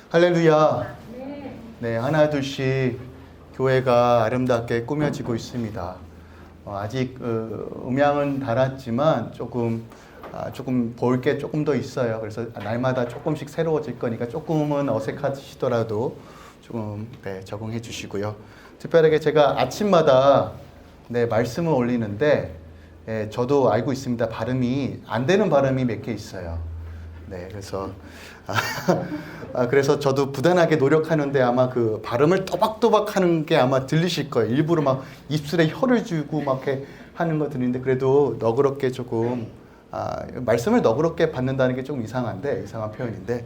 할렐루야. 네, 하나둘씩 교회가 아름답게 꾸며지고 있습니다. 아직 음향은 달았지만 조금 볼 게 조금 더 있어요. 그래서 날마다 조금씩 새로워질 거니까 조금은 어색하시더라도 조금 적응해 주시고요. 특별하게 제가 아침마다 말씀을 올리는데 저도 알고 있습니다. 발음이 안 되는 발음이 몇 개 있어요. 그래서 저도 부단하게 노력하는데 아마 그 발음을 또박또박 하는 게 아마 들리실 거예요. 일부러 막 입술에 혀를 쥐고 막 이렇게 하는 거 들리는데 그래도 너그럽게 조금 말씀을 너그럽게 받는다는 게 조금 이상한 표현인데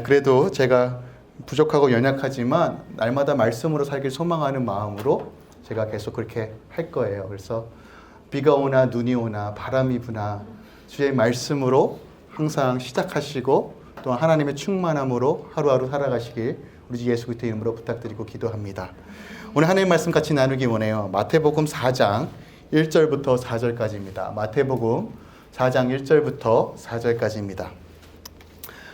그래도 제가 부족하고 연약하지만 날마다 말씀으로 살길 소망하는 마음으로 제가 계속 그렇게 할 거예요. 그래서 비가 오나 눈이 오나 바람이 부나 주의 말씀으로 항상 시작하시고 또 하나님의 충만함으로 하루하루 살아가시길 우리 주 예수 그리스도의 이름으로 부탁드리고 기도합니다. 오늘 하나님 말씀 같이 나누기 원해요. 마태복음 4장 1절부터 4절까지입니다. 마태복음 4장 1절부터 4절까지입니다.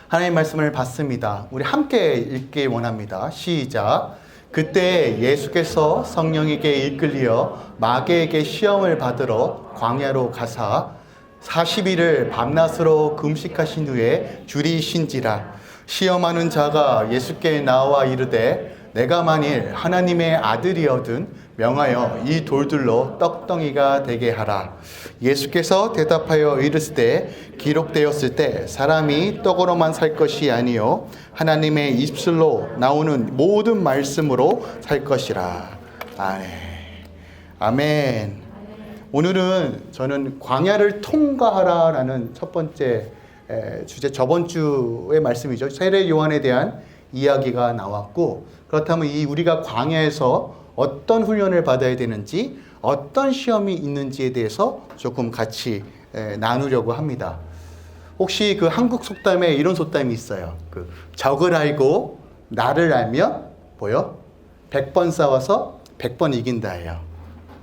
하나님 말씀을 받습니다. 우리 함께 읽기 원합니다. 시작. 그때 예수께서 성령에게 이끌리어 마귀에게 시험을 받으러 광야로 가사 40일을 밤낮으로 금식하신 후에 줄이신지라. 시험하는 자가 예수께 나와 이르되 내가 만일 하나님의 아들이어든 명하여 이 돌들로 떡덩이가 되게 하라. 예수께서 대답하여 이르시되 기록되었을 때 사람이 떡으로만 살 것이 아니요 하나님의 입술로 나오는 모든 말씀으로 살 것이라. 아멘. 오늘은 저는 광야를 통과하라라는 첫 번째 주제, 저번 주의 말씀이죠. 세례 요한에 대한 이야기가 나왔고, 그렇다면 우리가 광야에서 어떤 훈련을 받아야 되는지, 어떤 시험이 있는지에 대해서 조금 같이 나누려고 합니다. 혹시 그 한국 속담에 이런 속담이 있어요. 적을 알고 나를 알면 100번 싸워서 100번 이긴다예요.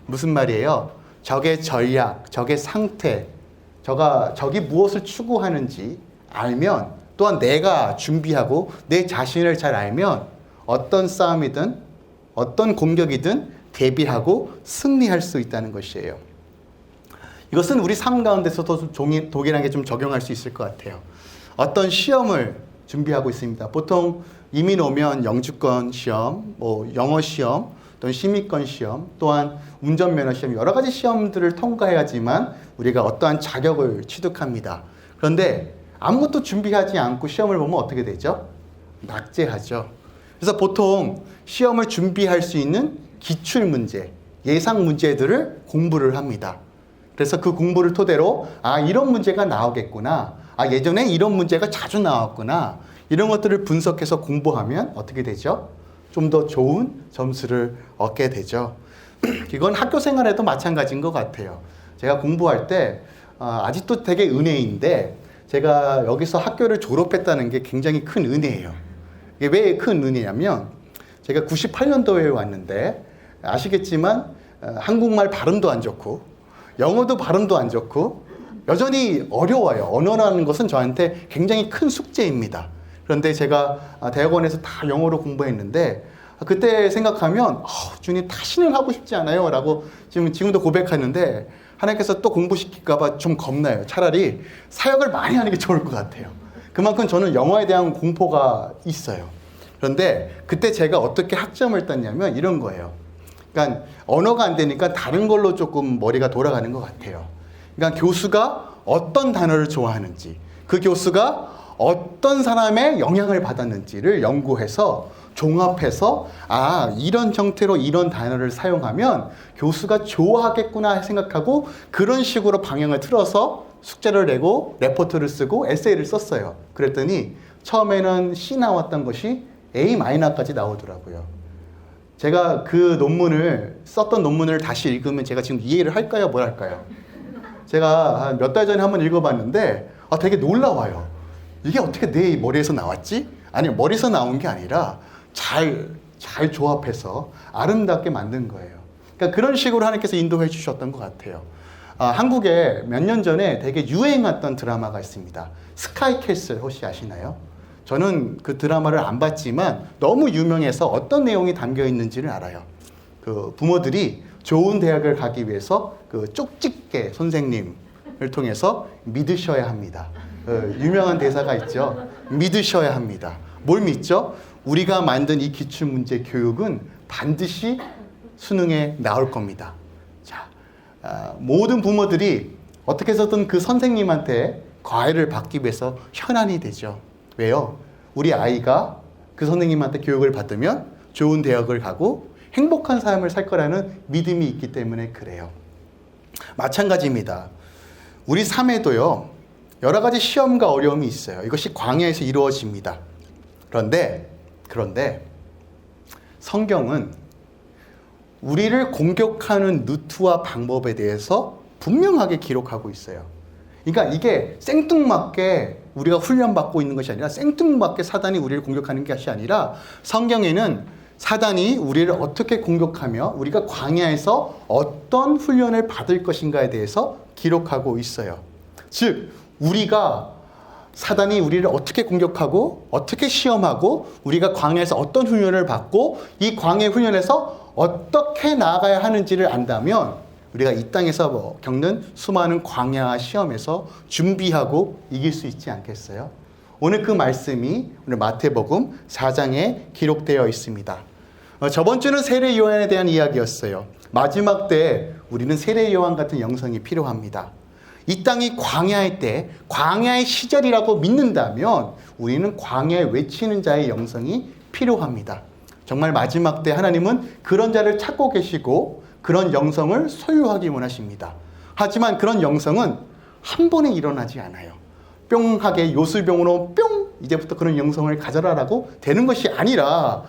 무슨 말이에요? 적의 전략, 적의 상태, 적이 무엇을 추구하는지 알면, 또한 내가 준비하고 내 자신을 잘 알면 어떤 싸움이든 어떤 공격이든 대비하고 승리할 수 있다는 것이에요. 이것은 우리 삶 가운데서도 동일하게 좀 적용할 수 있을 것 같아요. 어떤 시험을 준비하고 있습니다. 보통 이민 오면 영주권 시험, 영어 시험, 또는 심의권 시험, 또한 운전면허 시험, 여러 가지 시험들을 통과해야지만 우리가 어떠한 자격을 취득합니다. 그런데 아무것도 준비하지 않고 시험을 보면 어떻게 되죠? 낙제하죠. 그래서 보통 시험을 준비할 수 있는 기출문제, 예상 문제들을 공부를 합니다. 그래서 그 공부를 토대로 이런 문제가 나오겠구나, 예전에 이런 문제가 자주 나왔구나, 이런 것들을 분석해서 공부하면 어떻게 되죠? 좀 더 좋은 점수를 얻게 되죠. 이건 학교 생활에도 마찬가지인 것 같아요. 제가 공부할 때 아직도 되게 은혜인데, 제가 여기서 학교를 졸업했다는 게 굉장히 큰 은혜예요. 이게 왜 큰 은혜냐면, 제가 98년도에 왔는데 아시겠지만 한국말 발음도 안 좋고 영어도 발음도 안 좋고 여전히 어려워요. 언어라는 것은 저한테 굉장히 큰 숙제입니다. 그런데 제가 대학원에서 다 영어로 공부했는데 그때 생각하면 주님 다시는 하고 싶지 않아요 라고 지금도 고백하는데, 하나님께서 또 공부시킬까 봐 좀 겁나요. 차라리 사역을 많이 하는 게 좋을 것 같아요. 그만큼 저는 영어에 대한 공포가 있어요. 그런데 그때 제가 어떻게 학점을 땄냐면 이런 거예요. 그러니까 언어가 안 되니까 다른 걸로 조금 머리가 돌아가는 것 같아요. 그러니까 교수가 어떤 단어를 좋아하는지, 그 교수가 어떤 사람의 영향을 받았는지를 연구해서 종합해서 이런 형태로 이런 단어를 사용하면 교수가 좋아하겠구나 생각하고 그런 식으로 방향을 틀어서 숙제를 내고 레포트를 쓰고 에세이를 썼어요. 그랬더니 처음에는 C 나왔던 것이 A-까지 나오더라고요. 제가 썼던 논문을 다시 읽으면 제가 지금 이해를 할까요? 뭘 할까요? 제가 몇 달 전에 한번 읽어봤는데 되게 놀라워요. 이게 어떻게 내 머리에서 나왔지? 아니, 머리에서 나온 게 아니라 잘 조합해서 아름답게 만든 거예요. 그러니까 그런 식으로 하나님께서 인도해 주셨던 것 같아요. 한국에 몇 년 전에 되게 유행했던 드라마가 있습니다. 스카이캐슬 혹시 아시나요? 저는 그 드라마를 안 봤지만 너무 유명해서 어떤 내용이 담겨 있는지를 알아요. 그 부모들이 좋은 대학을 가기 위해서 그 쪽집게 선생님을 통해서 믿으셔야 합니다. 유명한 대사가 있죠. 믿으셔야 합니다. 뭘 믿죠? 우리가 만든 이 기출문제 교육은 반드시 수능에 나올 겁니다. 자, 모든 부모들이 어떻게 해서든 그 선생님한테 과외를 받기 위해서 현안이 되죠. 왜요? 우리 아이가 그 선생님한테 교육을 받으면 좋은 대학을 가고 행복한 삶을 살 거라는 믿음이 있기 때문에 그래요. 마찬가지입니다. 우리 삶에도요, 여러 가지 시험과 어려움이 있어요. 이것이 광야에서 이루어집니다. 그런데 성경은 우리를 공격하는 루트와 방법에 대해서 분명하게 기록하고 있어요. 그러니까 이게 생뚱맞게 우리가 훈련받고 있는 것이 아니라 생뚱맞게 사단이 우리를 공격하는 것이 아니라 성경에는 사단이 우리를 어떻게 공격하며 우리가 광야에서 어떤 훈련을 받을 것인가에 대해서 기록하고 있어요. 즉, 우리가 사단이 우리를 어떻게 공격하고 어떻게 시험하고 우리가 광야에서 어떤 훈련을 받고 이 광야 훈련에서 어떻게 나아가야 하는지를 안다면 우리가 이 땅에서 겪는 수많은 광야 시험에서 준비하고 이길 수 있지 않겠어요? 오늘 그 말씀이 오늘 마태복음 4장에 기록되어 있습니다. 저번 주는 세례 요한에 대한 이야기였어요. 마지막 때에 우리는 세례 요한 같은 영성이 필요합니다. 이 땅이 광야일 때, 광야의 시절이라고 믿는다면 우리는 광야에 외치는 자의 영성이 필요합니다. 정말 마지막 때 하나님은 그런 자를 찾고 계시고 그런 영성을 소유하기 원하십니다. 하지만 그런 영성은 한 번에 일어나지 않아요. 뿅하게 요술병으로 뿅 이제부터 그런 영성을 가져라라고 되는 것이 아니라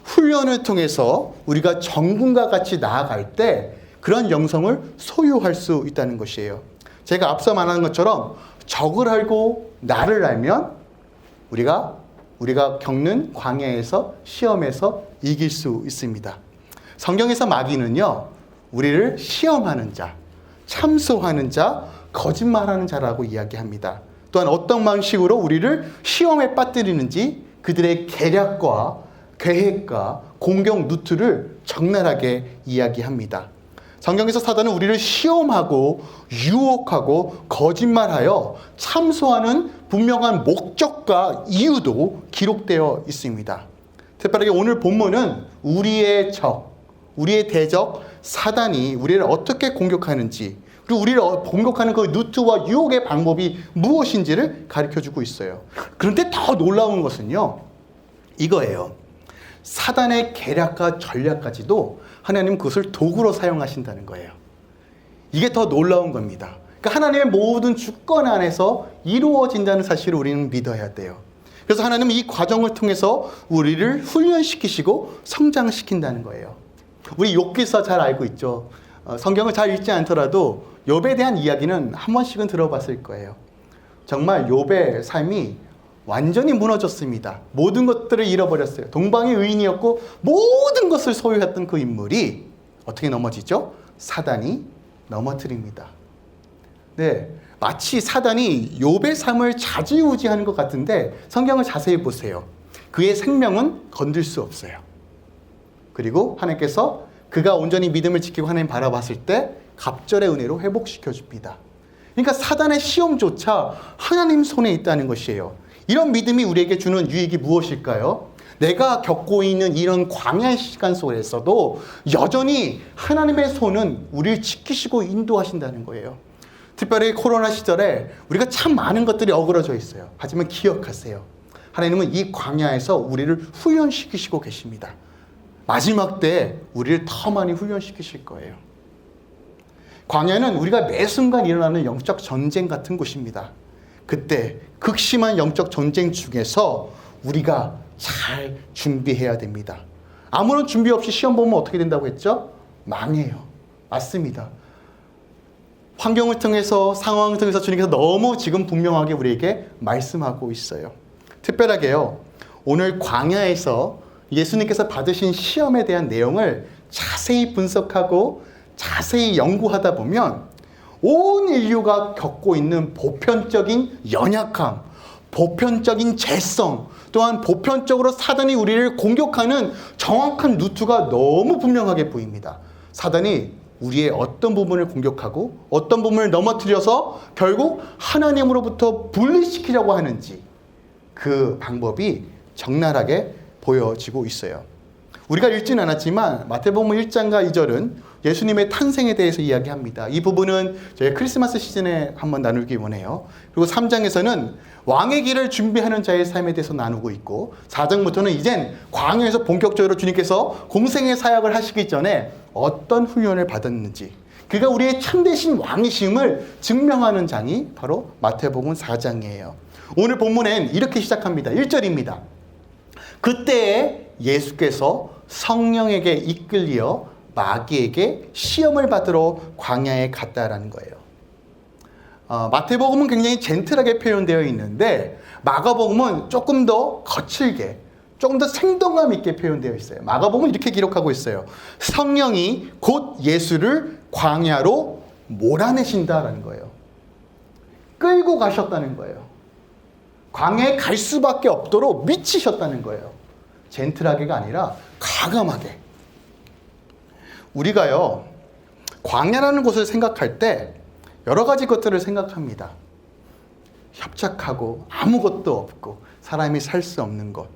훈련을 통해서 우리가 정군과 같이 나아갈 때 그런 영성을 소유할 수 있다는 것이에요. 제가 앞서 말한 것처럼 적을 알고 나를 알면 우리가 겪는 광야에서 시험에서 이길 수 있습니다. 성경에서 마귀는요, 우리를 시험하는 자, 참소하는 자, 거짓말하는 자라고 이야기합니다. 또한 어떤 방식으로 우리를 시험에 빠뜨리는지 그들의 계략과 계획과 공격 루트를 적나라하게 이야기합니다. 성경에서 사단은 우리를 시험하고 유혹하고 거짓말하여 참소하는 분명한 목적과 이유도 기록되어 있습니다. 특별하게 오늘 본문은 우리의 적, 우리의 대적 사단이 우리를 어떻게 공격하는지 그리고 우리를 공격하는 그 루트와 유혹의 방법이 무엇인지를 가르쳐주고 있어요. 그런데 더 놀라운 것은요, 이거예요. 사단의 계략과 전략까지도 하나님 그것을 도구로 사용하신다는 거예요. 이게 더 놀라운 겁니다. 그러니까 하나님의 모든 주권 안에서 이루어진다는 사실을 우리는 믿어야 돼요. 그래서 하나님은 이 과정을 통해서 우리를 훈련시키시고 성장시킨다는 거예요. 우리 욥기서 잘 알고 있죠. 성경을 잘 읽지 않더라도 욥에 대한 이야기는 한 번씩은 들어봤을 거예요. 정말 욥의 삶이 완전히 무너졌습니다. 모든 것들을 잃어버렸어요. 동방의 의인이었고 모든 것을 소유했던 그 인물이 어떻게 넘어지죠? 사단이 넘어뜨립니다. 네, 마치 사단이 욥의 삶을 좌지우지하는 것 같은데 성경을 자세히 보세요. 그의 생명은 건들 수 없어요. 그리고 하나님께서 그가 온전히 믿음을 지키고 하나님 바라봤을 때 갑절의 은혜로 회복시켜 줍니다. 그러니까 사단의 시험조차 하나님 손에 있다는 것이에요. 이런 믿음이 우리에게 주는 유익이 무엇일까요? 내가 겪고 있는 이런 광야의 시간 속에서도 여전히 하나님의 손은 우리를 지키시고 인도하신다는 거예요. 특별히 코로나 시절에 우리가 참 많은 것들이 어그러져 있어요. 하지만 기억하세요. 하나님은 이 광야에서 우리를 훈련시키시고 계십니다. 마지막 때 우리를 더 많이 훈련시키실 거예요. 광야는 우리가 매 순간 일어나는 영적 전쟁 같은 곳입니다. 그때 극심한 영적 전쟁 중에서 우리가 잘 준비해야 됩니다. 아무런 준비 없이 시험 보면 어떻게 된다고 했죠? 망해요. 맞습니다. 환경을 통해서 상황을 통해서 주님께서 너무 지금 분명하게 우리에게 말씀하고 있어요. 특별하게요, 오늘 광야에서 예수님께서 받으신 시험에 대한 내용을 자세히 분석하고 자세히 연구하다 보면 온 인류가 겪고 있는 보편적인 연약함, 보편적인 재성, 또한 보편적으로 사단이 우리를 공격하는 정확한 루트가 너무 분명하게 보입니다. 사단이 우리의 어떤 부분을 공격하고 어떤 부분을 넘어뜨려서 결국 하나님으로부터 분리시키려고 하는지 그 방법이 적나라하게 보여지고 있어요. 우리가 읽진 않았지만 마태복음 1장과 2절은 예수님의 탄생에 대해서 이야기합니다. 이 부분은 저희 크리스마스 시즌에 한번 나누기 원해요. 그리고 3장에서는 왕의 길을 준비하는 자의 삶에 대해서 나누고 있고 4장부터는 이젠 광야에서 본격적으로 주님께서 공생의 사역을 하시기 전에 어떤 훈련을 받았는지, 그가 우리의 참되신 왕이심을 증명하는 장이 바로 마태복음 4장이에요. 오늘 본문엔 이렇게 시작합니다. 1절입니다. 그때에 예수께서 성령에게 이끌려 마귀에게 시험을 받으러 광야에 갔다라는 거예요. 마태복음은 굉장히 젠틀하게 표현되어 있는데 마가복음은 조금 더 거칠게, 조금 더 생동감 있게 표현되어 있어요. 마가복음은 이렇게 기록하고 있어요. 성령이 곧 예수를 광야로 몰아내신다라는 거예요. 끌고 가셨다는 거예요. 광야에 갈 수밖에 없도록 미치셨다는 거예요. 젠틀하게가 아니라 과감하게. 우리가요, 광야라는 곳을 생각할 때 여러 가지 것들을 생각합니다. 협착하고 아무것도 없고 사람이 살 수 없는 곳.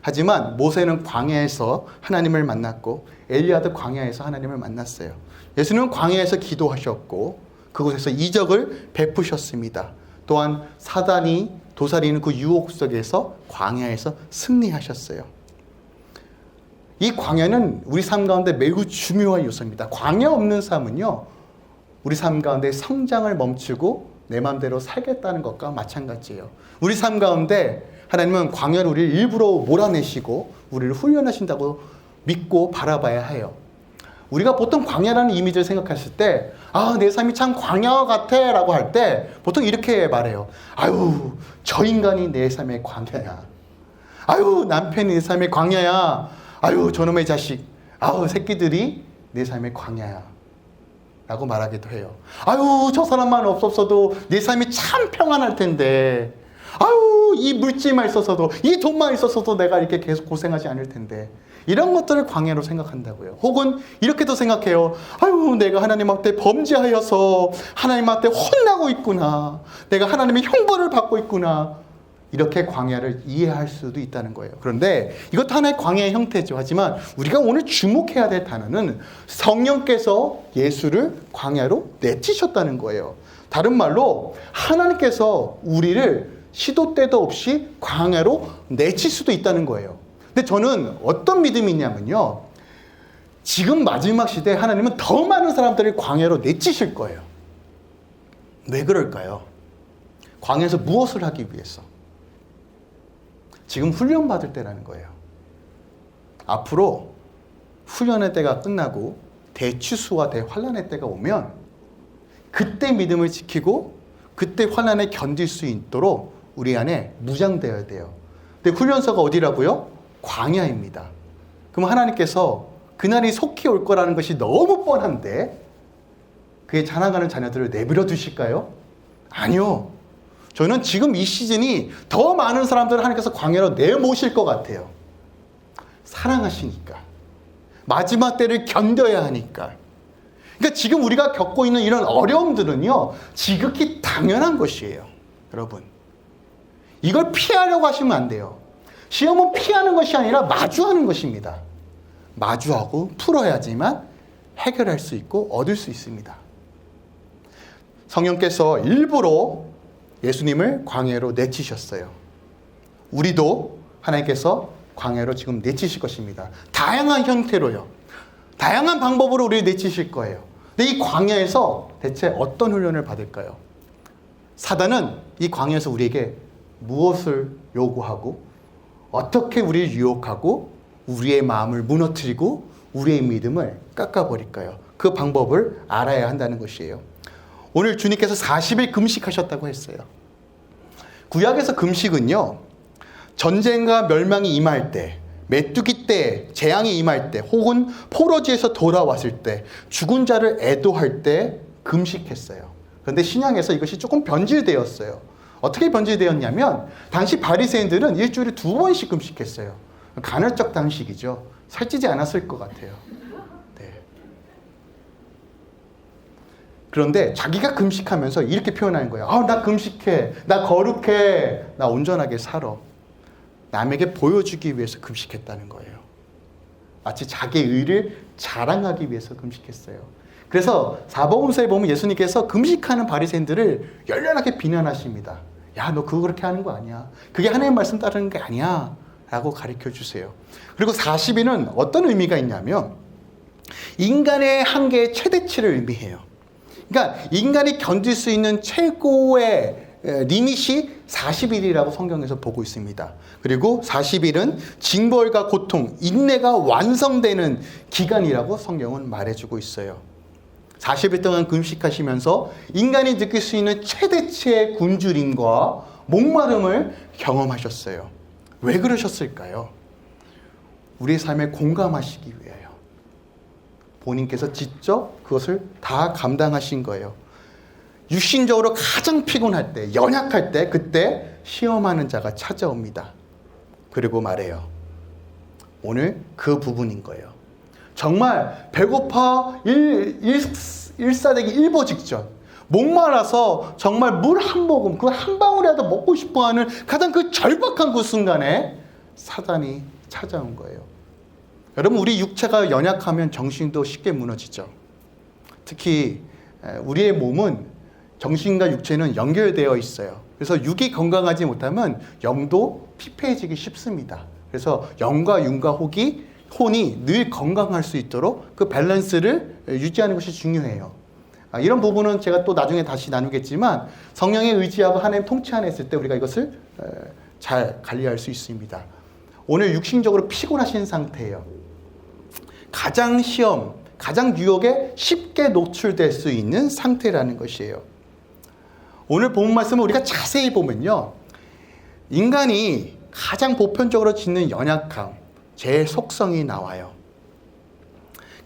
하지만 모세는 광야에서 하나님을 만났고 엘리야도 광야에서 하나님을 만났어요. 예수님은 광야에서 기도하셨고 그곳에서 이적을 베푸셨습니다. 또한 사단이 도사리는 그 유혹 속에서 광야에서 승리하셨어요. 이 광야는 우리 삶 가운데 매우 중요한 요소입니다. 광야 없는 삶은요, 우리 삶 가운데 성장을 멈추고 내 마음대로 살겠다는 것과 마찬가지예요. 우리 삶 가운데 하나님은 광야를 우리를 일부러 몰아내시고 우리를 훈련하신다고 믿고 바라봐야 해요. 우리가 보통 광야라는 이미지를 생각했을 때, 내 삶이 참 광야 같아 라고 할 때 보통 이렇게 말해요. 아유, 저 인간이 내 삶의 광야야. 아유, 남편이 내 삶의 광야야. 아유, 저놈의 자식. 아유, 새끼들이 내 삶의 광야야. 라고 말하기도 해요. 아유, 저 사람만 없었어도 내 삶이 참 평안할 텐데. 아유, 이 물질만 있었어도, 이 돈만 있었어도 내가 이렇게 계속 고생하지 않을 텐데. 이런 것들을 광야로 생각한다고요. 혹은 이렇게도 생각해요. 아유, 내가 하나님 앞에 범죄하여서 하나님 앞에 혼나고 있구나. 내가 하나님의 형벌을 받고 있구나. 이렇게 광야를 이해할 수도 있다는 거예요. 그런데 이것도 하나의 광야의 형태죠. 하지만 우리가 오늘 주목해야 될 단어는 성령께서 예수를 광야로 내치셨다는 거예요. 다른 말로 하나님께서 우리를 시도 때도 없이 광야로 내칠 수도 있다는 거예요. 근데 저는 어떤 믿음이 있냐면요, 지금 마지막 시대에 하나님은 더 많은 사람들을 광야로 내치실 거예요. 왜 그럴까요? 광야에서 무엇을 하기 위해서? 지금 훈련받을 때라는 거예요. 앞으로 훈련의 때가 끝나고 대추수와 대환란의 때가 오면 그때 믿음을 지키고 그때 환란에 견딜 수 있도록 우리 안에 무장되어야 돼요. 근데 훈련소가 어디라고요? 광야입니다. 그럼 하나님께서 그날이 속히 올 거라는 것이 너무 뻔한데 그의 자라가는 자녀들을 내버려 두실까요? 아니요. 저는 지금 이 시즌이 더 많은 사람들을 하나님께서 광야로 내모실 것 같아요. 사랑하시니까. 마지막 때를 견뎌야 하니까. 그러니까 지금 우리가 겪고 있는 이런 어려움들은요, 지극히 당연한 것이에요. 여러분, 이걸 피하려고 하시면 안 돼요. 시험은 피하는 것이 아니라 마주하는 것입니다. 마주하고 풀어야지만 해결할 수 있고 얻을 수 있습니다. 성령께서 일부러 예수님을 광야로 내치셨어요. 우리도 하나님께서 광야로 지금 내치실 것입니다. 다양한 형태로요. 다양한 방법으로 우리를 내치실 거예요. 근데 이 광야에서 대체 어떤 훈련을 받을까요? 사단은 이 광야에서 우리에게 무엇을 요구하고 어떻게 우리를 유혹하고 우리의 마음을 무너뜨리고 우리의 믿음을 깎아버릴까요? 그 방법을 알아야 한다는 것이에요. 오늘 주님께서 40일 금식하셨다고 했어요. 구약에서 금식은요, 전쟁과 멸망이 임할 때, 메뚜기 때, 재앙이 임할 때, 혹은 포로지에서 돌아왔을 때, 죽은 자를 애도할 때 금식했어요. 그런데 신약에서 이것이 조금 변질되었어요. 어떻게 변질되었냐면 당시 바리새인들은 일주일에 2번씩 금식했어요. 간헐적 단식이죠. 살찌지 않았을 것 같아요. 네. 그런데 자기가 금식하면서 이렇게 표현하는 거예요. 나 금식해, 나 거룩해, 나 온전하게 살아. 남에게 보여주기 위해서 금식했다는 거예요. 마치 자기의 의를 자랑하기 위해서 금식했어요. 그래서 사복음서에 보면 예수님께서 금식하는 바리새인들을 열렬하게 비난하십니다. 야, 너 그거 그렇게 하는 거 아니야. 그게 하나님의 말씀 따르는 게 아니야. 라고 가르쳐 주세요. 그리고 40일은 어떤 의미가 있냐면 인간의 한계의 최대치를 의미해요. 그러니까 인간이 견딜 수 있는 최고의 리밋이 40일이라고 성경에서 보고 있습니다. 그리고 40일은 징벌과 고통, 인내가 완성되는 기간이라고 성경은 말해주고 있어요. 40일 동안 금식하시면서 인간이 느낄 수 있는 최대치의 굶주림과 목마름을 경험하셨어요. 왜 그러셨을까요? 우리의 삶에 공감하시기 위하여. 본인께서 직접 그것을 다 감당하신 거예요. 육신적으로 가장 피곤할 때, 연약할 때, 그때 시험하는 자가 찾아옵니다. 그리고 말해요. 오늘 그 부분인 거예요. 정말 배고파 일사되기 일보 직전, 목말라서 정말 물 한 모금, 그 한 방울이라도 먹고 싶어하는 가장 그 절박한 그 순간에 사단이 찾아온 거예요. 여러분, 우리 육체가 연약하면 정신도 쉽게 무너지죠. 특히 우리의 몸은 정신과 육체는 연결되어 있어요. 그래서 육이 건강하지 못하면 영도 피폐해지기 쉽습니다. 그래서 영과 윤과 혼이 늘 건강할 수 있도록 그 밸런스를 유지하는 것이 중요해요. 이런 부분은 제가 또 나중에 다시 나누겠지만 성령의 의지하고 하나님 통치 안에 있을 때 우리가 이것을 잘 관리할 수 있습니다. 오늘 육신적으로 피곤하신 상태예요. 가장 유혹에 쉽게 노출될 수 있는 상태라는 것이에요. 오늘 본 말씀을 우리가 자세히 보면요, 인간이 가장 보편적으로 짓는 연약함, 제 속성이 나와요.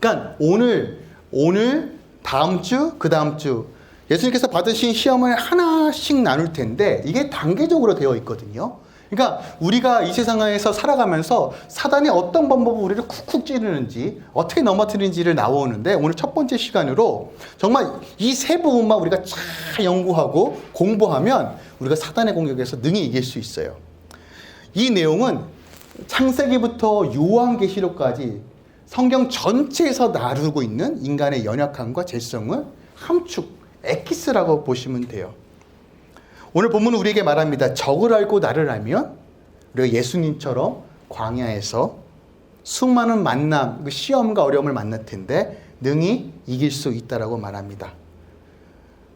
그러니까 오늘, 다음 주, 그 다음 주 예수님께서 받으신 시험을 하나씩 나눌 텐데 이게 단계적으로 되어 있거든요. 그러니까 우리가 이 세상에서 살아가면서 사단이 어떤 방법으로 우리를 쿡쿡 찌르는지, 어떻게 넘어뜨리는지를 나오는데 오늘 첫 번째 시간으로 정말 이 세 부분만 우리가 잘 연구하고 공부하면 우리가 사단의 공격에서 능히 이길 수 있어요. 이 내용은 창세기부터 요한계시록까지 성경 전체에서 나누고 있는 인간의 연약함과 죄성을 함축, 엑기스라고 보시면 돼요. 오늘 본문은 우리에게 말합니다. 적을 알고 나를 알면 우리가 예수님처럼 광야에서 수많은 만남, 시험과 어려움을 만날 텐데 능히 이길 수 있다라고 말합니다.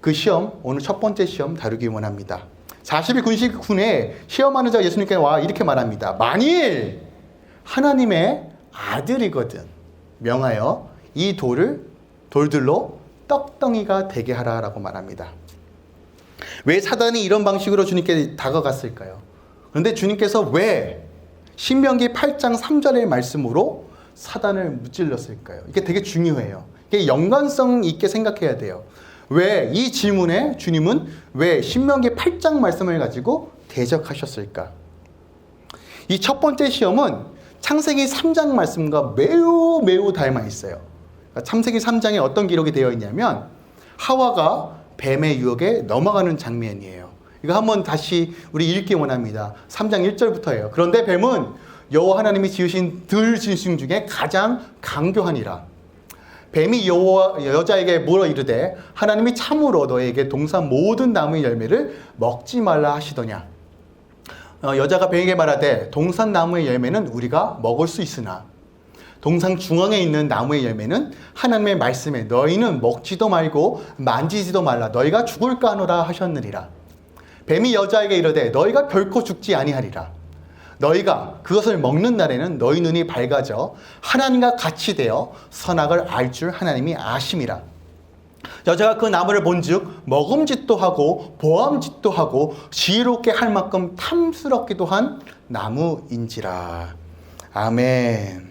그 시험, 오늘 첫 번째 시험 다루기 원합니다. 40일 군식 후에 시험하는 자가 예수님께 와 이렇게 말합니다. 만일 하나님의 아들이거든 명하여 이 돌들로 떡덩이가 되게 하라라고 말합니다. 왜 사단이 이런 방식으로 주님께 다가갔을까요? 그런데 주님께서 왜 신명기 8장 3절의 말씀으로 사단을 무찔렀을까요? 이게 되게 중요해요. 이게 연관성 있게 생각해야 돼요. 왜 이 질문에 주님은 왜 신명기 8장 말씀을 가지고 대적하셨을까? 이 첫 번째 시험은 창세기 3장 말씀과 매우 닮아 있어요. 창세기 3장에 어떤 기록이 되어 있냐면 하와가 뱀의 유혹에 넘어가는 장면이에요. 이거 한번 다시 우리 읽기 원합니다. 3장 1절부터예요. 그런데 뱀은 여호와 하나님이 지으신 들 짐승 중에 가장 강교하니라. 뱀이 여자에게 물어 이르되 하나님이 참으로 너에게 동산 모든 나무의 열매를 먹지 말라 하시더냐. 여자가 뱀에게 말하되 동산 나무의 열매는 우리가 먹을 수 있으나 동상 중앙에 있는 나무의 열매는 하나님의 말씀에 너희는 먹지도 말고 만지지도 말라 너희가 죽을까 하노라 하셨느니라. 뱀이 여자에게 이르되 너희가 결코 죽지 아니하리라. 너희가 그것을 먹는 날에는 너희 눈이 밝아져 하나님과 같이 되어 선악을 알 줄 하나님이 아심이라. 여자가 그 나무를 본즉 먹음직도 하고 보암직도 하고 지혜롭게 할 만큼 탐스럽기도 한 나무인지라. 아멘.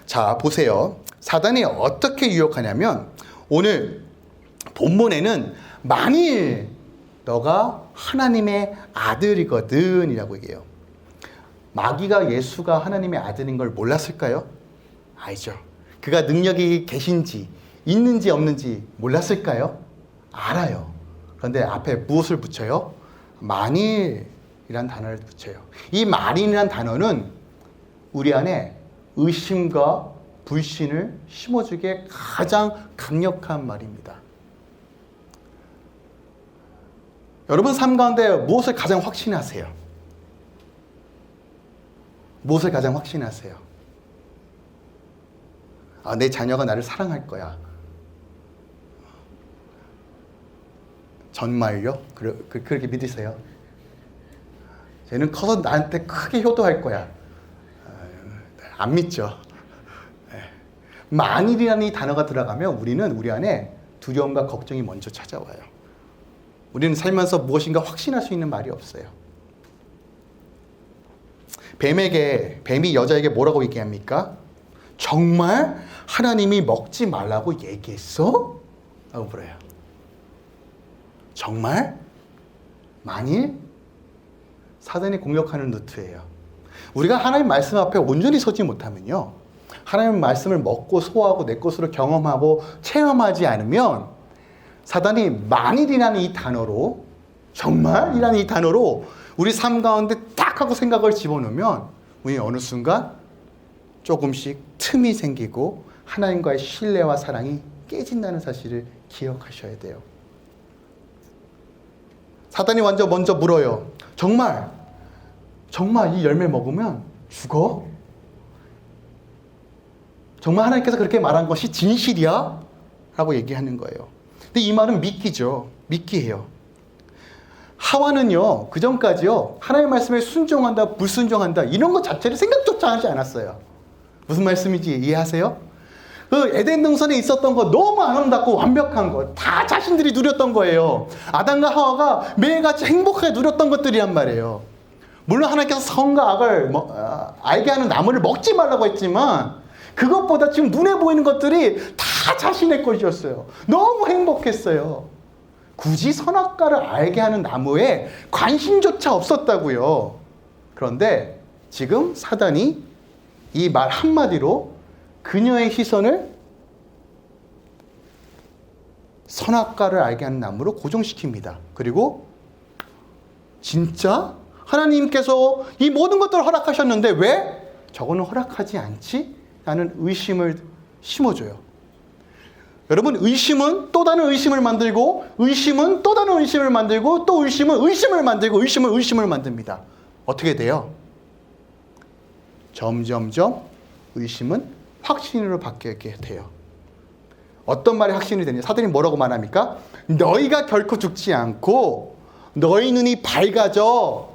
자, 보세요. 사단이 어떻게 유혹하냐면 오늘 본문에는 만일 너가 하나님의 아들이거든 이라고 얘기해요. 마귀가 예수가 하나님의 아들인 걸 몰랐을까요? 알죠. 그가 능력이 계신지 있는지 없는지 몰랐을까요? 알아요. 그런데 앞에 무엇을 붙여요? 만일이란 단어를 붙여요. 이 만일이란 단어는 우리 안에 의심과 불신을 심어주기에 가장 강력한 말입니다. 여러분 삶 가운데 무엇을 가장 확신하세요? 무엇을 가장 확신하세요? 내 자녀가 나를 사랑할 거야. 정말요? 그렇게 믿으세요? 쟤는 커서 나한테 크게 효도할 거야. 안 믿죠. 만일이라는 이 단어가 들어가면 우리는 우리 안에 두려움과 걱정이 먼저 찾아와요. 우리는 살면서 무엇인가 확신할 수 있는 말이 없어요. 뱀이 여자에게 뭐라고 얘기합니까? 정말 하나님이 먹지 말라고 얘기했어? 라고 물어요. 정말? 만일? 사단이 공격하는 루트예요. 우리가 하나님 말씀 앞에 온전히 서지 못하면요, 하나님 말씀을 먹고 소화하고 내 것으로 경험하고 체험하지 않으면 사단이 만일이라는 이 단어로, 정말이라는 이 단어로 우리 삶 가운데 딱 하고 생각을 집어넣으면 우리 어느 순간 조금씩 틈이 생기고 하나님과의 신뢰와 사랑이 깨진다는 사실을 기억하셔야 돼요. 사단이 먼저 물어요. 정말 이 열매 먹으면 죽어? 정말 하나님께서 그렇게 말한 것이 진실이야? 라고 얘기하는 거예요. 근데 이 말은 미끼죠. 미끼예요. 하와는요, 그 전까지요, 하나님의 말씀에 순종한다, 불순종한다, 이런 것 자체를 생각조차 하지 않았어요. 무슨 말씀인지 이해하세요? 그 에덴 동산에 있었던 거 너무 아름답고 완벽한 거, 다 자신들이 누렸던 거예요. 아담과 하와가 매일같이 행복하게 누렸던 것들이란 말이에요. 물론 하나님께서 선과 악을 알게 하는 나무를 먹지 말라고 했지만 그것보다 지금 눈에 보이는 것들이 다 자신의 것이었어요. 너무 행복했어요. 굳이 선악과를 알게 하는 나무에 관심조차 없었다고요. 그런데 지금 사단이 이 말 한마디로 그녀의 시선을 선악과를 알게 하는 나무로 고정시킵니다. 그리고 진짜 하나님께서 이 모든 것들을 허락하셨는데 왜 저거는 허락하지 않지? 라는 의심을 심어줘요. 여러분, 의심은 또 다른 의심을 만들고, 의심은 또 다른 의심을 만들고, 또 의심은 의심을 만들고, 의심을 만듭니다. 어떻게 돼요? 점점점 의심은 확신으로 바뀌게 돼요. 어떤 말이 확신이 되냐? 사단이 뭐라고 말합니까? 너희가 결코 죽지 않고 너희 눈이 밝아져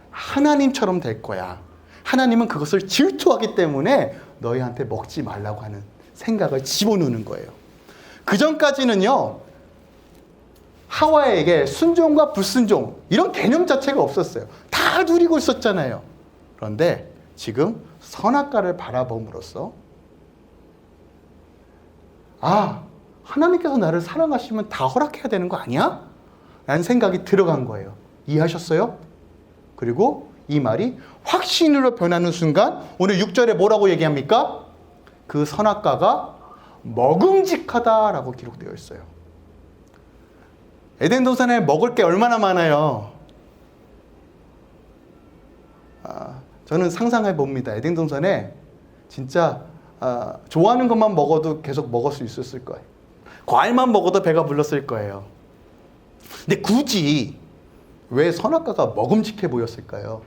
하나님처럼 될 거야. 하나님은 그것을 질투하기 때문에 너희한테 먹지 말라고 하는 생각을 집어넣는 거예요. 그 전까지는요, 하와에게 순종과 불순종 이런 개념 자체가 없었어요. 다 누리고 있었잖아요. 그런데 지금 선악과를 바라봄으로써 하나님께서 나를 사랑하시면 다 허락해야 되는 거 아니야? 라는 생각이 들어간 거예요. 이해하셨어요? 그리고 이 말이 확신으로 변하는 순간 오늘 6절에 뭐라고 얘기합니까? 그 선악과가 먹음직하다라고 기록되어 있어요. 에덴 동산에 먹을 게 얼마나 많아요. 저는 상상해 봅니다. 에덴 동산에 진짜 좋아하는 것만 먹어도 계속 먹을 수 있었을 거예요. 과일만 먹어도 배가 불렀을 거예요. 근데 굳이 왜 선악과가 먹음직해 보였을까요?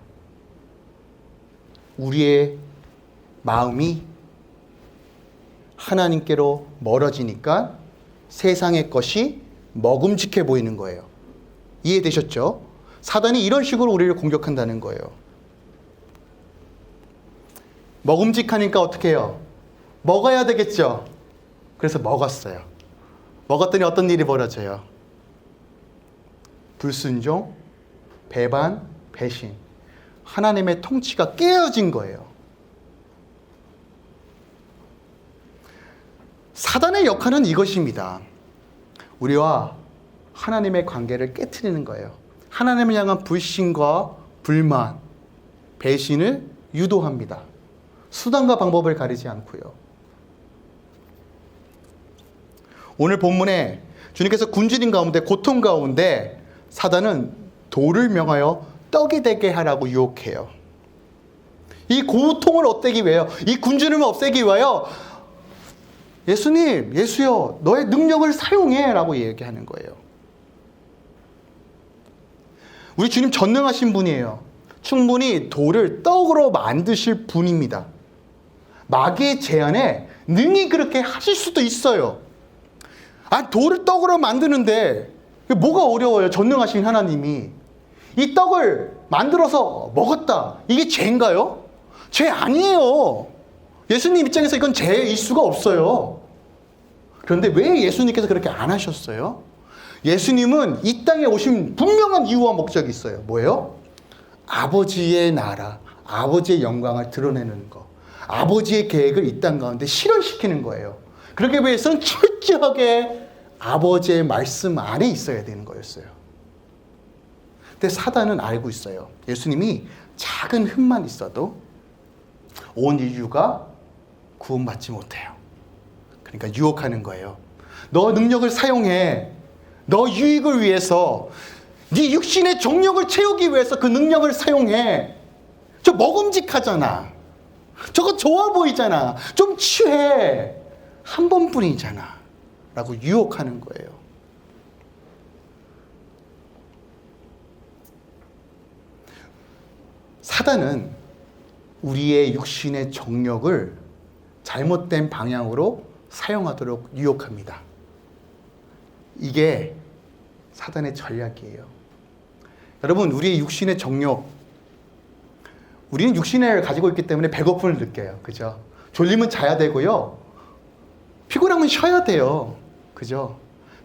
우리의 마음이 하나님께로 멀어지니까 세상의 것이 먹음직해 보이는 거예요. 이해되셨죠? 사단이 이런 식으로 우리를 공격한다는 거예요. 먹음직하니까 어떻게 해요? 먹어야 되겠죠? 그래서 먹었어요. 먹었더니 어떤 일이 벌어져요? 불순종, 배반, 배신. 하나님의 통치가 깨어진 거예요. 사단의 역할은 이것입니다. 우리와 하나님의 관계를 깨트리는 거예요. 하나님을 향한 불신과 불만, 배신을 유도합니다. 수단과 방법을 가리지 않고요. 오늘 본문에 주님께서 굶주린 가운데, 고통 가운데 사단은 돌을 명하여 떡이 되게 하라고 유혹해요. 이 고통을 없애기 위하여, 이 굶주림을 없애기 위하여 예수님, 예수여, 너의 능력을 사용해 라고 얘기하는 거예요. 우리 주님 전능하신 분이에요. 충분히 돌을 떡으로 만드실 분입니다. 마귀의 제안에 능히 그렇게 하실 수도 있어요. 돌을 떡으로 만드는데 뭐가 어려워요? 전능하신 하나님이. 이 떡을 만들어서 먹었다. 이게 죄인가요? 죄 아니에요. 예수님 입장에서 이건 죄일 수가 없어요. 그런데 왜 예수님께서 그렇게 안 하셨어요? 예수님은 이 땅에 오신 분명한 이유와 목적이 있어요. 뭐예요? 아버지의 나라, 아버지의 영광을 드러내는 거. 아버지의 계획을 이 땅 가운데 실현시키는 거예요. 그러기 위해서는 철저하게 아버지의 말씀 안에 있어야 되는 거였어요. 근데 사단은 알고 있어요. 예수님이 작은 흠만 있어도 온 인류가 구원받지 못해요. 그러니까 유혹하는 거예요. 너 능력을 사용해. 너 유익을 위해서, 네 육신의 정욕을 채우기 위해서 그 능력을 사용해. 저 먹음직하잖아. 저거 좋아 보이잖아. 좀 취해. 한 번뿐이잖아. 라고 유혹하는 거예요. 사단은 우리의 육신의 정욕을 잘못된 방향으로 사용하도록 유혹합니다. 이게 사단의 전략이에요. 여러분, 우리의 육신의 정욕, 우리는 육신을 가지고 있기 때문에 배고픔을 느껴요. 그죠? 졸리면 자야 되고요. 피곤하면 쉬어야 돼요. 그죠?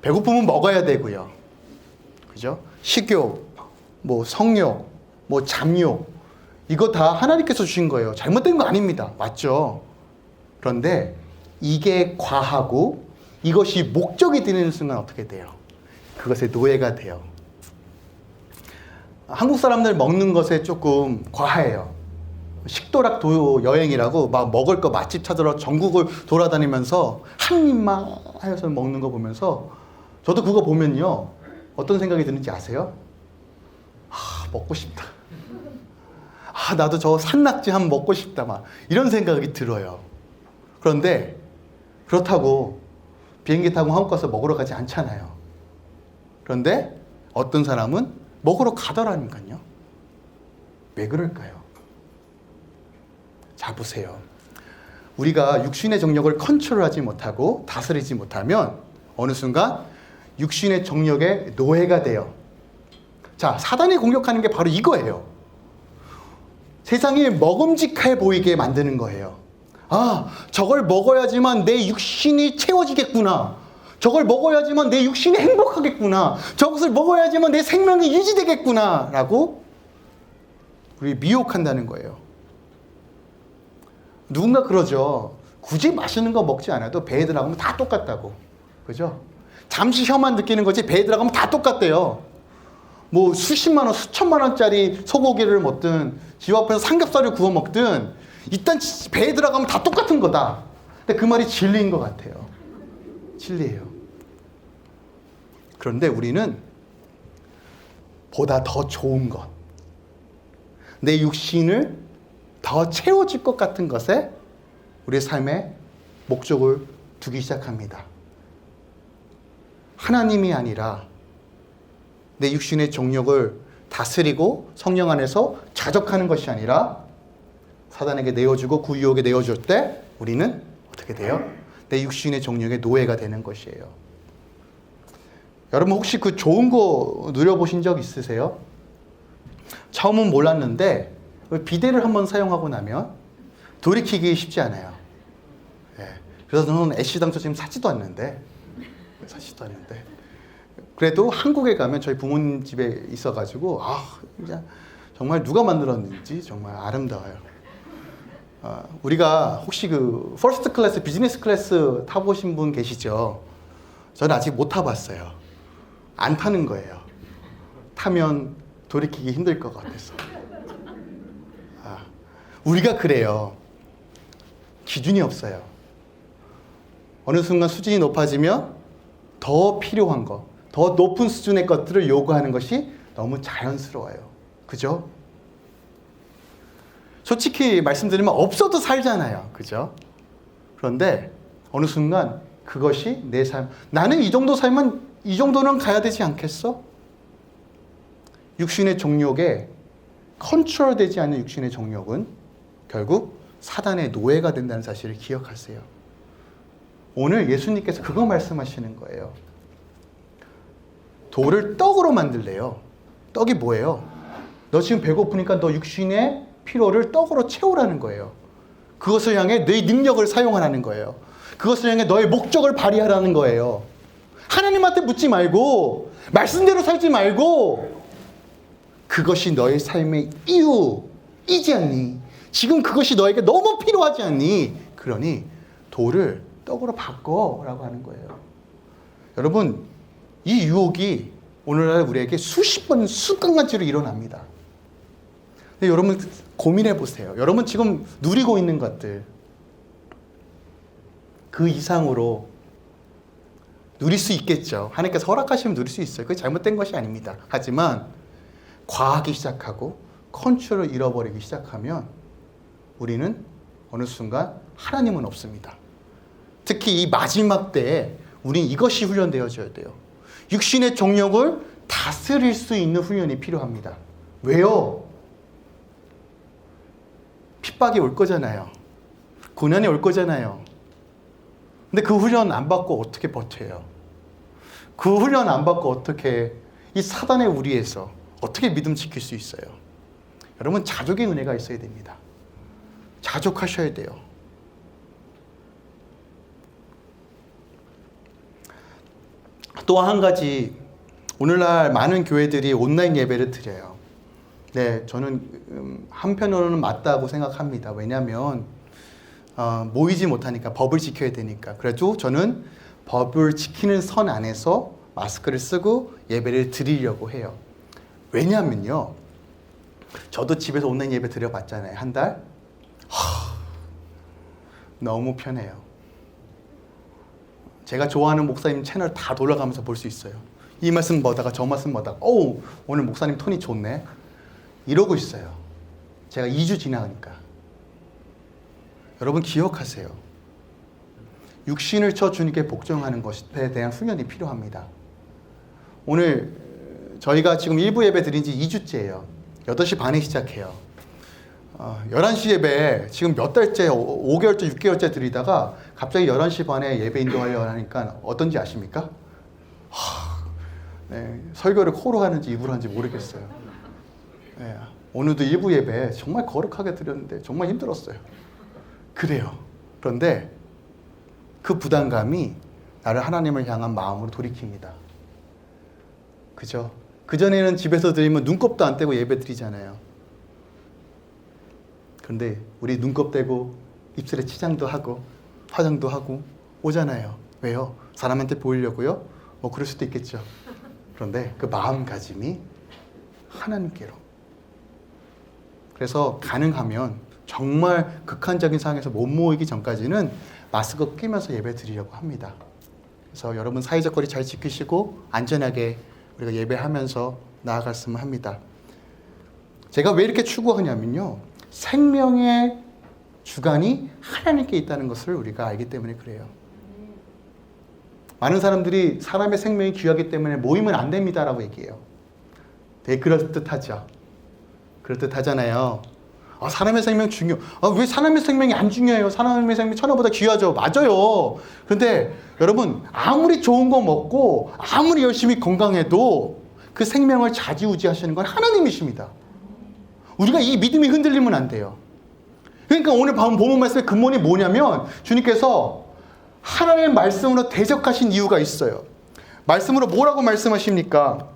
배고프면 먹어야 되고요. 그죠? 식욕, 성욕, 잠욕, 이거 다 하나님께서 주신 거예요. 잘못된 거 아닙니다. 맞죠? 그런데 이게 과하고 이것이 목적이 되는 순간 어떻게 돼요? 그것의 노예가 돼요. 한국 사람들 먹는 것에 조금 과해요. 식도락 여행이라고 막 먹을 거 맛집 찾으러 전국을 돌아다니면서 한 입만 하여서 먹는 거 보면서 저도 그거 보면요, 어떤 생각이 드는지 아세요? 먹고 싶다. 나도 저 산낙지 한번 먹고 싶다. 막 이런 생각이 들어요. 그런데 그렇다고 비행기 타고 한국 가서 먹으러 가지 않잖아요. 그런데 어떤 사람은 먹으러 가더라니까요. 왜 그럴까요? 자, 보세요. 우리가 육신의 정욕을 컨트롤하지 못하고 다스리지 못하면 어느 순간 육신의 정욕의 노예가 돼요. 자, 사단이 공격하는 게 바로 이거예요. 세상이 먹음직해 보이게 만드는 거예요. 저걸 먹어야지만 내 육신이 채워지겠구나. 저걸 먹어야지만 내 육신이 행복하겠구나. 저것을 먹어야지만 내 생명이 유지되겠구나. 라고 우리 미혹한다는 거예요. 누군가 그러죠. 굳이 맛있는 거 먹지 않아도 배에 들어가면 다 똑같다고. 그죠? 잠시 혀만 느끼는 거지 배에 들어가면 다 똑같대요. 수십만 원, 수천만 원짜리 소고기를 먹든 집 앞에서 삼겹살을 구워 먹든 일단 배에 들어가면 다 똑같은 거다. 근데 그 말이 진리인 것 같아요. 진리예요. 그런데 우리는 보다 더 좋은 것, 내 육신을 더 채워줄 것 같은 것에 우리의 삶에 목적을 두기 시작합니다. 하나님이 아니라 내 육신의 정욕을 다스리고 성령 안에서 자족하는 것이 아니라 사단에게 내어주고 그 유혹에 내어줄 때 우리는 어떻게 돼요? 내 육신의 정욕의 노예가 되는 것이에요. 여러분, 혹시 그 좋은 거 누려보신 적 있으세요? 처음은 몰랐는데 비데를 한번 사용하고 나면 돌이키기 쉽지 않아요. 그래서 저는 애쉬당초 지금 사지도 않는데 그래도 한국에 가면 저희 부모님 집에 있어가지고 진짜 정말 누가 만들었는지 정말 아름다워요. 우리가 혹시 그 퍼스트 클래스, 비즈니스 클래스 타보신 분 계시죠? 저는 아직 못 타봤어요. 안 타는 거예요. 타면 돌이키기 힘들 것 같아서. 우리가 그래요. 기준이 없어요. 어느 순간 수준이 높아지면 더 필요한 것, 더 높은 수준의 것들을 요구하는 것이 너무 자연스러워요. 그죠? 솔직히 말씀드리면 없어도 살잖아요. 그죠? 그런데 어느 순간 그것이 내 삶, 나는 이 정도 살면 이 정도는 가야 되지 않겠어? 육신의 정욕에 컨트롤되지 않는 육신의 정욕은 결국 사단의 노예가 된다는 사실을 기억하세요. 오늘 예수님께서 그거 말씀하시는 거예요. 돌을 떡으로 만들래요. 떡이 뭐예요? 너 지금 배고프니까 너 육신의 피로를 떡으로 채우라는 거예요. 그것을 향해 내 능력을 사용하라는 거예요. 그것을 향해 너의 목적을 발휘하라는 거예요. 하나님한테 묻지 말고 말씀대로 살지 말고 그것이 너의 삶의 이유이지 않니? 지금 그것이 너에게 너무 필요하지 않니? 그러니 돌을 떡으로 바꿔라고 하는 거예요. 여러분, 이 유혹이 오늘날 우리에게 수십 번, 수강간치로 일어납니다. 근데 여러분 고민해 보세요. 여러분 지금 누리고 있는 것들 그 이상으로 누릴 수 있겠죠. 하나님께서 허락하시면 누릴 수 있어요. 그게 잘못된 것이 아닙니다. 하지만 과하기 시작하고 컨트롤을 잃어버리기 시작하면 우리는 어느 순간 하나님은 없습니다. 특히 이 마지막 때에 우리는 이것이 훈련되어져야 돼요. 육신의 정욕을 다스릴 수 있는 훈련이 필요합니다. 왜요? 핍박이 올 거잖아요. 고난이 올 거잖아요. 근데 그 훈련 안 받고 어떻게 버텨요? 그 훈련 안 받고 어떻게 이 사단의 우리에서 어떻게 믿음 지킬 수 있어요? 여러분 자족의 은혜가 있어야 됩니다. 자족하셔야 돼요. 또 한 가지, 오늘날 많은 교회들이 온라인 예배를 드려요. 네, 저는 한편으로는 맞다고 생각합니다. 왜냐하면 모이지 못하니까, 법을 지켜야 되니까. 그래도 저는 법을 지키는 선 안에서 마스크를 쓰고 예배를 드리려고 해요. 왜냐하면요, 저도 집에서 온라인 예배 드려봤잖아요. 한 달. 너무 편해요. 제가 좋아하는 목사님 채널 다 돌아가면서 볼 수 있어요. 이 말씀 보다가 저 말씀 보다가 오늘 목사님 톤이 좋네 이러고 있어요. 제가 2주 지나가니까. 여러분 기억하세요. 육신을 쳐 주님께 복종하는 것에 대한 훈련이 필요합니다. 오늘 저희가 지금 1부 예배 드린 지 2주째예요. 8시 반에 시작해요. 11시 예배 지금 몇 달째, 5개월째, 6개월째 드리다가 갑자기 11시 반에 예배 인도하려고 하니까 어떤지 아십니까? 네, 설교를 코로 하는지 입으로 하는지 모르겠어요. 네, 오늘도 1부 예배 정말 거룩하게 드렸는데 정말 힘들었어요. 그래요. 그런데 그 부담감이 나를 하나님을 향한 마음으로 돌이킵니다. 그죠? 그전에는 집에서 드리면 눈곱도 안 떼고 예배 드리잖아요. 그런데 우리 눈곱 떼고 입술에 치장도 하고 화장도 하고 오잖아요. 왜요? 사람한테 보이려고요? 뭐 그럴 수도 있겠죠. 그런데 그 마음가짐이 하나님께로. 그래서 가능하면 정말 극한적인 상황에서 못 모이기 전까지는 마스크 끼면서 예배 드리려고 합니다. 그래서 여러분 사회적 거리 잘 지키시고 안전하게 우리가 예배하면서 나아갔으면 합니다. 제가 왜 이렇게 추구하냐면요, 생명의 주관이 하나님께 있다는 것을 우리가 알기 때문에 그래요. 많은 사람들이 사람의 생명이 귀하기 때문에 모이면 안 됩니다라고 얘기해요. 되게 그럴듯하죠. 그럴듯하잖아요. 사람의 생명 중요. 왜 사람의 생명이 안 중요해요? 사람의 생명이 천하보다 귀하죠. 맞아요. 그런데 여러분 아무리 좋은 거 먹고 아무리 열심히 건강해도 그 생명을 좌지우지하시는 건 하나님이십니다. 우리가 이 믿음이 흔들리면 안 돼요. 그러니까 오늘 본문 말씀의 근본이 뭐냐면 주님께서 하나님의 말씀으로 대적하신 이유가 있어요. 말씀으로 뭐라고 말씀하십니까?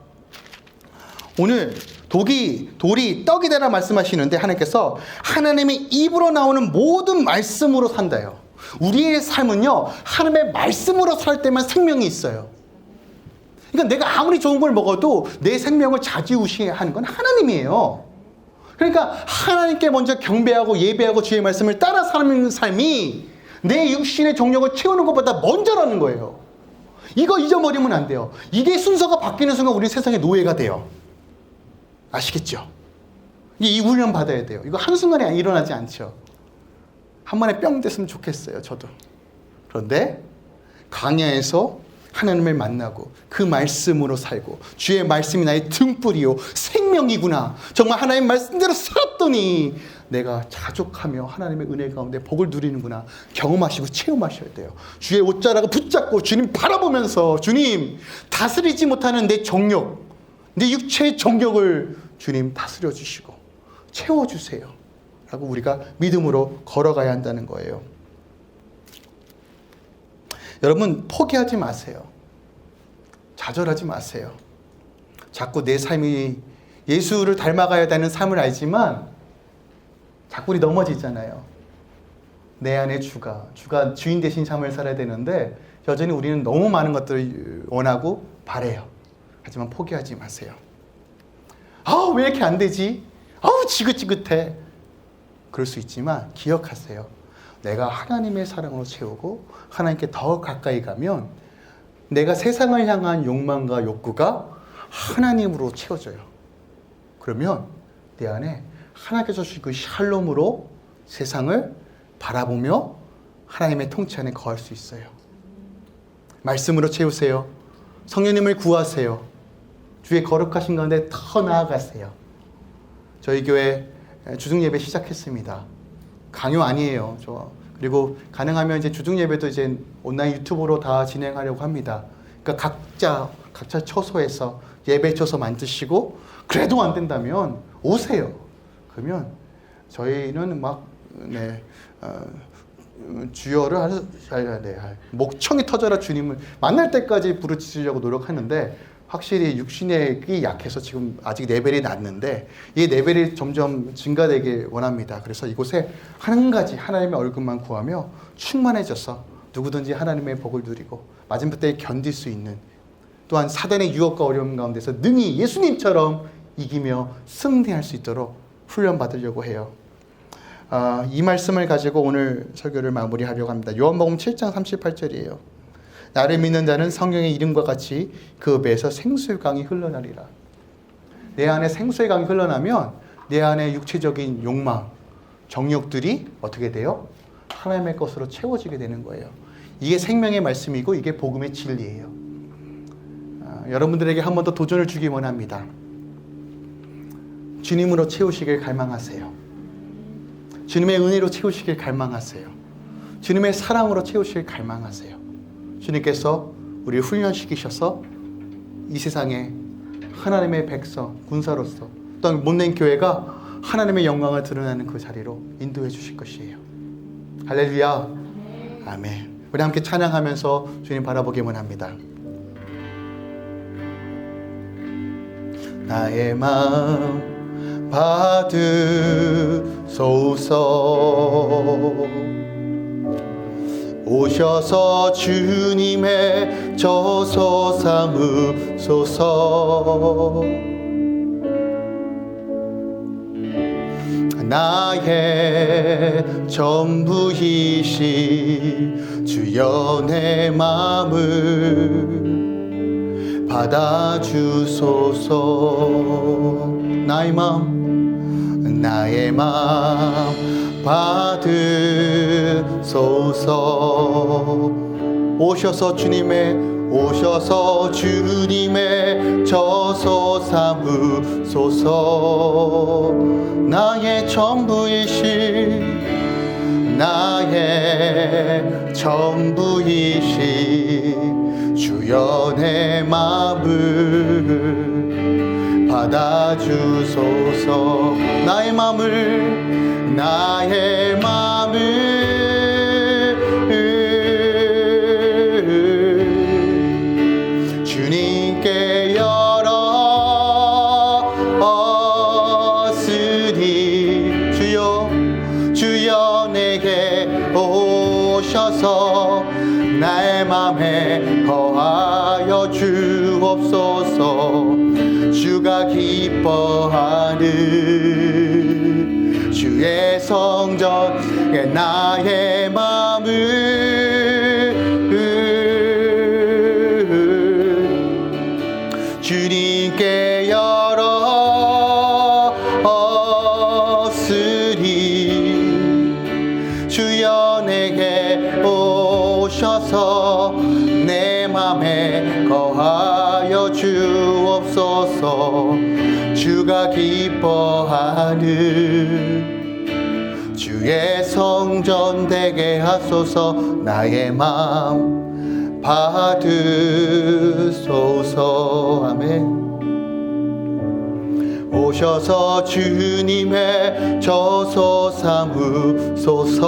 오늘 돌이 떡이 되라 말씀하시는데 하나님께서 하나님의 입으로 나오는 모든 말씀으로 산다요. 우리의 삶은요, 하나님의 말씀으로 살 때만 생명이 있어요. 그러니까 내가 아무리 좋은 걸 먹어도 내 생명을 좌지우지하는 건 하나님이에요. 그러니까 하나님께 먼저 경배하고 예배하고 주의 말씀을 따라 사는 삶이 내 육신의 정욕을 채우는 것보다 먼저라는 거예요. 이거 잊어버리면 안 돼요. 이게 순서가 바뀌는 순간 우리 세상의 노예가 돼요. 아시겠죠? 이 훈련 받아야 돼요. 이거 한순간에 일어나지 않죠. 한 번에 뿅 됐으면 좋겠어요. 저도. 그런데 광야에서 하나님을 만나고 그 말씀으로 살고 주의 말씀이 나의 등불이요 생명이구나. 정말 하나님의 말씀대로 살았더니 내가 자족하며 하나님의 은혜 가운데 복을 누리는구나. 경험하시고 체험하셔야 돼요. 주의 옷자락을 붙잡고 주님 바라보면서 주님 다스리지 못하는 내 정욕, 내 육체의 정욕을 주님 다스려 주시고 채워주세요 라고 우리가 믿음으로 걸어가야 한다는 거예요. 여러분 포기하지 마세요. 좌절하지 마세요. 자꾸 내 삶이 예수를 닮아가야 되는 삶을 알지만 자꾸 우리 넘어지잖아요. 내 안에 주가 주인 되신 삶을 살아야 되는데 여전히 우리는 너무 많은 것들을 원하고 바래요. 하지만 포기하지 마세요. 왜 이렇게 안 되지? 지긋지긋해. 그럴 수 있지만 기억하세요. 내가 하나님의 사랑으로 채우고 하나님께 더 가까이 가면 내가 세상을 향한 욕망과 욕구가 하나님으로 채워져요. 그러면 내 안에 하나님께서 주신 그 샬롬으로 세상을 바라보며 하나님의 통치 안에 거할 수 있어요. 말씀으로 채우세요. 성령님을 구하세요. 주의 거룩하신 가운데 더 나아가세요. 저희 교회 주중 예배 시작했습니다. 강요 아니에요. 그리고 가능하면 이제 주중 예배도 이제 온라인 유튜브로 다 진행하려고 합니다. 그러니까 각자 처소에서 예배 처소 만드시고 그래도 안 된다면 오세요. 그러면 저희는 주여를 목청이 터져라 주님을 만날 때까지 부르짖으려고 노력하는데 확실히 육신이 약해서 지금 아직 레벨이 낮는데 이 레벨이 점점 증가되길 원합니다. 그래서 이곳에 한 가지 하나님의 얼굴만 구하며 충만해져서 누구든지 하나님의 복을 누리고 마지막 때에 견딜 수 있는 또한 사단의 유혹과 어려움 가운데서 능히 예수님처럼 이기며 승리할 수 있도록 훈련받으려고 해요. 이 말씀을 가지고 오늘 설교를 마무리하려고 합니다. 요한복음 7장 38절이에요. 나를 믿는 자는 성경의 이름과 같이 그 배에서 생수의 강이 흘러나리라. 내 안에 생수의 강이 흘러나면 내 안에 육체적인 욕망, 정욕들이 어떻게 돼요? 하나님의 것으로 채워지게 되는 거예요. 이게 생명의 말씀이고 이게 복음의 진리예요. 여러분들에게 한 번 더 도전을 주기 원합니다. 주님으로 채우시길 갈망하세요. 주님의 은혜로 채우시길 갈망하세요. 주님의 사랑으로 채우시길 갈망하세요. 주님께서 우리를 훈련시키셔서 이 세상에 하나님의 백성, 군사로서 또한 못낸 교회가 하나님의 영광을 드러내는 그 자리로 인도해 주실 것이에요. 할렐루야. 아멘. 우리 함께 찬양하면서 주님 바라보기 원합니다. 나의 마음 받으소서. 오셔서 주님의 저소 삼으소서. 나의 전부이신 주여 내 마음을 받아주소서. 나의 마음 받으소서. 오셔서 주님의 저소 삼으소서. 나의 전부이신 주여 내 마음을 받아주소서. 나의 마음을 주님께 열었으니 주여 내게 오셔서 나의 맘에 거하여 주옵소서. 주가 기뻐하는 주의 성전에 나의 마음을 주님께 열었으리. 주여 내게 오셔서 내 맘에 거하여 주옵소서. 주가 기뻐하는 주의 성전 되게 하소서. 나의 마음 받으소서. 아멘. 오셔서 주님의 저소 삼으소서.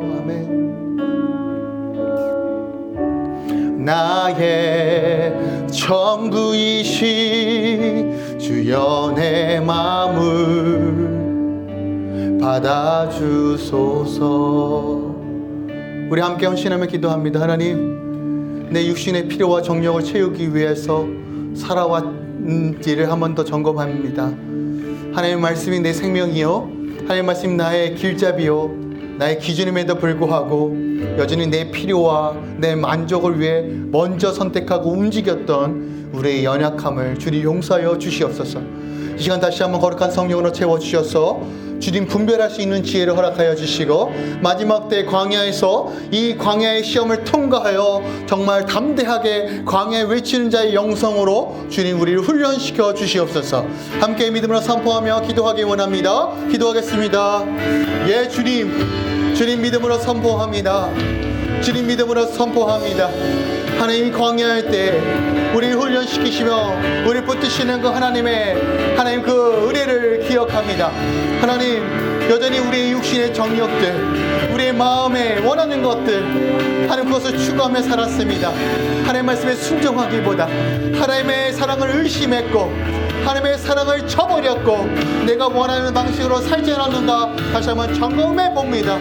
아멘. 나의 전부이시 주여 내 마음을 받아주소서. 우리 함께 헌신하며 기도합니다. 하나님, 내 육신의 필요와 정력을 채우기 위해서 살아왔는지를 한 번 더 점검합니다. 하나님의 말씀이 내 생명이요, 하나님의 말씀이 나의 길잡이요, 나의 기준임에도 불구하고 여전히 내 필요와 내 만족을 위해 먼저 선택하고 움직였던 우리의 연약함을 주님 용서하여 주시옵소서. 이 시간 다시 한번 거룩한 성령으로 채워주셔서 주님 분별할 수 있는 지혜를 허락하여 주시고, 마지막 때 광야에서 이 광야의 시험을 통과하여 정말 담대하게 광야에 외치는 자의 영성으로 주님 우리를 훈련시켜 주시옵소서. 함께 믿음으로 선포하며 기도하기 원합니다. 기도하겠습니다. 예, 주님 믿음으로 선포합니다. 주님 믿음으로 선포합니다. 하나님이 광야할 때 우리를 훈련시키시며 우리를 붙드시는 그 하나님 그 은혜를 기억합니다. 하나님, 여전히 우리의 육신의 정욕들, 우리의 마음에 원하는 것들, 하나님 그것을 추구하며 살았습니다. 하나님의 말씀에 순종하기보다 하나님의 사랑을 의심했고 하나님의 사랑을 저버렸고 내가 원하는 방식으로 살지 않았는가 다시 한번 점검해 봅니다.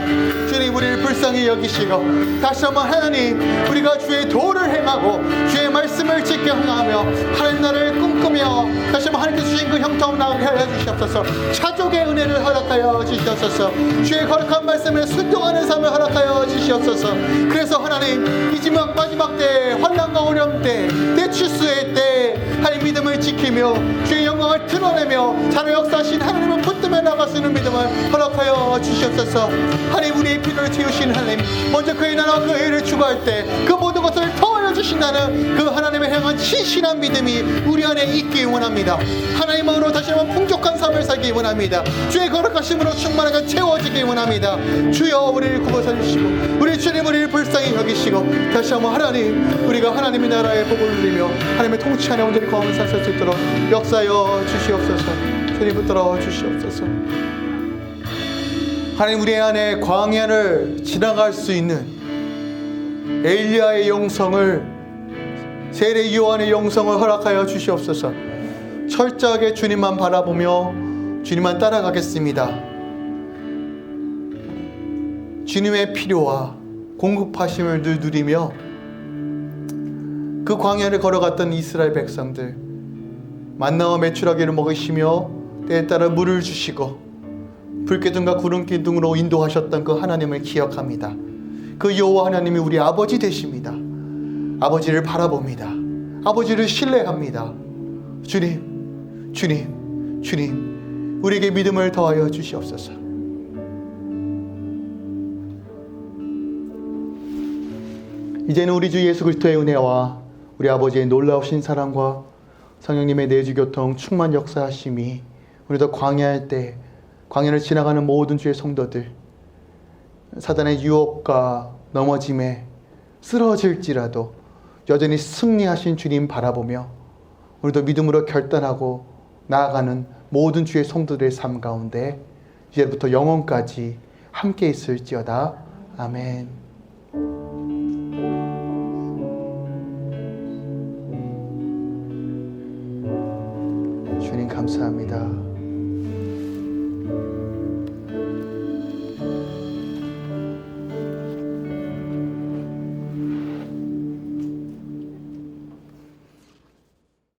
주님 우리를 불쌍히 여기시고 다시 한번 하나님, 우리가 주의 도를 행하고 주의 말씀을 지켜 행하며 하나님 나라를 꿈꾸며 다시 한번 하나님께서 주신 그 형통 나오게 하여 주시옵소서. 차족의 은혜를 허락하여 주시옵소서. 주의 거룩한 말씀에 순종하는 삶을 허락하여 주시옵소서. 그래서 하나님, 이 마지막 때, 환난과 어려움 때, 대출수의 때 하나님 믿음을 지키며 주의 영광을 드러내며 자로 역사하신 하나님을 붙들며 나갈 수 있는 믿음을 허락하여 주시옵소서. 하나님, 우리의 필요를 채우신 하나님, 먼저 그의 나라와 그 의를 추구할 때 그 모든 것을 더하여 주신다는 그 하나님의 향한 신실한 믿음이 우리 안에 있기 원합니다. 하나님으로 다시 한번 풍족한 삶을 살기 원합니다. 주의 거룩하심으로 충만하게 채워지기 원합니다. 주여 우리를 굽어서 주시고 우리 주님 우리를 불쌍히 여기시고 다시 한번 하나님, 우리가 하나님의 나라의 복을 누리며 하나님의 통치 안에 온전히 거하며 살 수 있도록 역사하여 주시옵소서. 주님 붙들어 주시옵소서. 하나님, 우리 안에 광야를 지나갈 수 있는 엘리야의 영성을, 세례 요한의 영성을 허락하여 주시옵소서. 철저하게 주님만 바라보며 주님만 따라가겠습니다. 주님의 필요와 공급하심을 늘 누리며 그 광야를 걸어갔던 이스라엘 백성들, 만나와 메추라기를 먹으시며 때에 따라 물을 주시고 불기둥과 구름기둥으로 인도하셨던 그 하나님을 기억합니다. 그 여호와 하나님이 우리 아버지 되십니다. 아버지를 바라봅니다. 아버지를 신뢰합니다. 주님, 우리에게 믿음을 더하여 주시옵소서. 이제는 우리 주 예수 그리스도의 은혜와 우리 아버지의 놀라우신 사랑과 성령님의 내주교통 충만 역사하심이 우리도 광야할 때, 광야를 지나가는 모든 주의 성도들, 사단의 유혹과 넘어짐에 쓰러질지라도 여전히 승리하신 주님 바라보며 우리도 믿음으로 결단하고 나아가는 모든 주의 성도들의 삶 가운데 이제부터 영원까지 함께 있을지어다. 아멘. 주님 감사합니다.